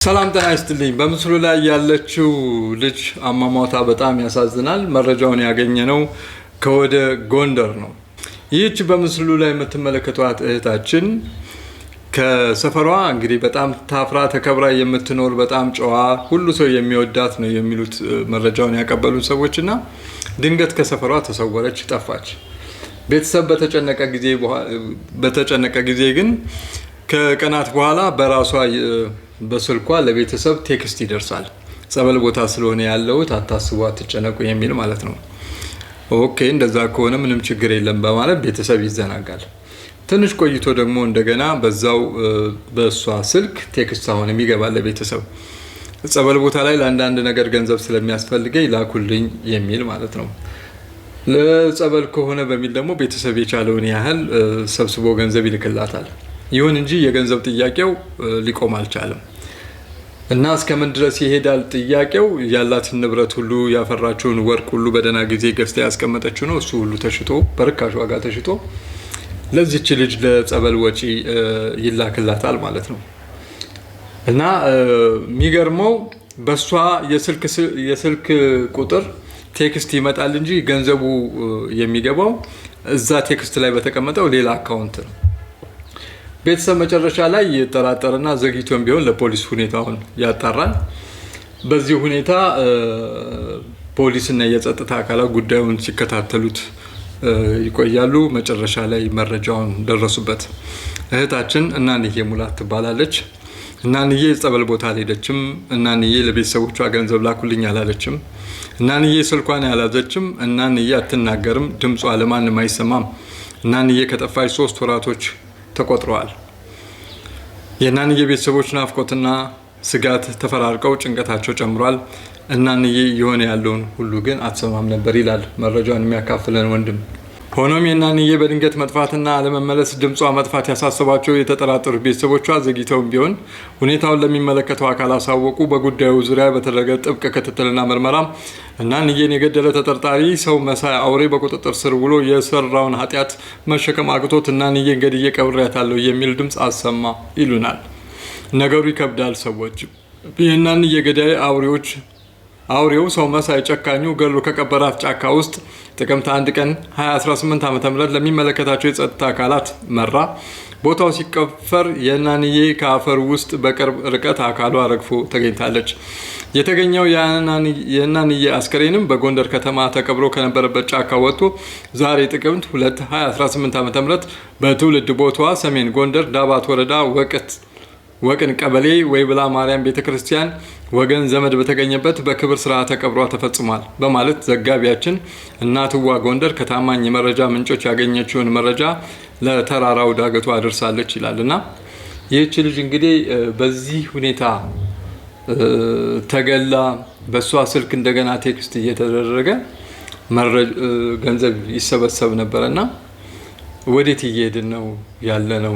ሰላም ጤና ይስጥልኝ። በምስሉ ላይ ያለችው ልጅ አሟሟቷ በጣም ያሳዝናል። መረጃውን ያገኘነው ከወደ ጎንደር ነው። ይህች በምስሉ ላይ የምትመለከቷት እህታችን ከሰፈሯ እንግዲህ በጣም ታፍራ ተከብራ የምትኖር በጣም ጨዋ ሁሉ ሰው የሚወዳት ነው የሚሉት መረጃውን ያቀበሉን ሰዎችና ድንገት ከሰፈሯ ተሰወረች፣ ጠፋች። ቤተሰብ በተጨነቀ ጊዜ ግን ከቀናት በኋላ በራሷ በስልኳ ለቤተሰብ ቴክስት ይደርሳል። ጸበል ቦታ ስለሆነ ያለውት አታስቡ፣ አትጨነቁ የሚል ማለት ነው። ኦኬ እንደዛ ከሆነ ምንም ችግር የለም በማለት ቤተሰብ ይዘናጋል። ትንሽ ቆይቶ ደግሞ እንደገና በዛው በሷ ስልክ ቴክስት አሁን ይገባል ለቤተሰብ። ጸበል ቦታ ላይ ለአንዳንድ ነገር ገንዘብ ስለሚያስፈልገኝ ላኩልኝ የሚል ማለት ነው። ለጸበል ከሆነ በሚል ደግሞ ቤተሰብ የቻለውን ያህል ሰብስቦ ገንዘብ ይልክላታል። ይሁን እንጂ የገንዘብ ጥያቄው ሊቆም አልቻለም እና እስከምን ድረስ ይሄዳል ጥያቄው? ያላትን ንብረት ሁሉ ያፈራችውን ወርቅ ሁሉ በደህና ጊዜ ገዝታ ያስቀመጠችው ነው እሱ ሁሉ ተሽጦ በርካሽ ዋጋ ተሽጦ ለዚች ልጅ ለጸበል ወጪ ይላክላታል ማለት ነው። እና የሚገርመው በሷ የስልክ ቁጥር ቴክስት ይመጣል እንጂ ገንዘቡ የሚገባው እዛ ቴክስት ላይ በተቀመጠው ሌላ አካውንት ነው። ቤተሰብ መጨረሻ ላይ ይጠራጠርና ዘግይቶም ቢሆን ለፖሊስ ሁኔታውን ያጣራል። በዚህ ሁኔታ ፖሊስና የጸጥታ አካላት ጉዳዩን ሲከታተሉት ይቆያሉ። መጨረሻ ላይ መረጃውን ደረሱበት። እህታችን እናንዬ ሙላት ትባላለች። እናንዬ ጸበል ቦታ አልሄደችም። እናንዬ ለቤተሰቦቿ ገንዘብ ላኩልኝ አላለችም። እናንዬ ስልኳን ያላዘችም። እናንዬ አትናገርም። ድምጿ ለማንም አይሰማም። እናንዬ ከጠፋች 3 ወራቶች ተቆጥረዋል። የእናንዬ ቤተሰቦች ናፍቆትና ስጋት ተፈራርቀው ጭንቀታቸው ጨምሯል። እናንዬ የሆነ ያለውን ሁሉ ግን አትሰማም ነበር ይላል መረጃውን የሚያካፍለን ወንድም። ሆኖም የእናንዬ በድንገት መጥፋትና አለመመለስ ድምጿ መጥፋት ያሳሰባቸው የተጠራጠሩ ቤተሰቦቿ ዘግይተውም ቢሆን ሁኔታውን ለሚመለከተው አካል አሳወቁ። በጉዳዩ ዙሪያ በተደረገ ጥብቅ ክትትልና ምርመራ እናንዬን የገደለ ተጠርጣሪ ሰው መሳይ አውሬ በቁጥጥር ስር ውሎ የሰራውን ኃጢአት መሸከም አቅቶት እናንዬን ገድዬ ቀብሬያታለሁ የሚል ድምፅ አሰማ ይሉናል። ነገሩ ይከብዳል። ሰዎች የእናንዬ ገዳይ አውሬው ሰው መሳይ ጨካኙ ገሎ ከቀበራት ጫካ ውስጥ ጥቅምት 1 ቀን 2018 ዓ.ም ለሚመለከታቸው የጸጥታ አካላት መራ። ቦታው ሲቀፈር የእናንዬ ከአፈር ውስጥ በቅርብ ርቀት አካሏ ረግፎ ተገኝታለች። የተገኘው የእናንዬ አስከሬንም በጎንደር ከተማ ተቀብሮ ከነበረበት ጫካ ወጥቶ ዛሬ ጥቅምት 2 2018 ዓ.ም በትውልድ ቦታዋ ሰሜን ጎንደር ዳባት ወረዳ ወቅን ቀበሌ ወይብላ ማርያም ቤተክርስቲያን ወገን ዘመድ በተገኘበት በክብር ስርዓተ ቀብሯ ተፈጽሟል በማለት ዘጋቢያችን እናትዋ ጎንደር ከታማኝ የመረጃ ምንጮች ያገኘችውን መረጃ ለተራራው ዳገቱ አድርሳለች ይላልና ይህች ልጅ እንግዲህ በዚህ ሁኔታ ተገላ በሷ ስልክ እንደገና ቴክስት እየተደረገ ገንዘብ ይሰበሰብ ነበርና ወዴት እየሄድን ነው ያለ ነው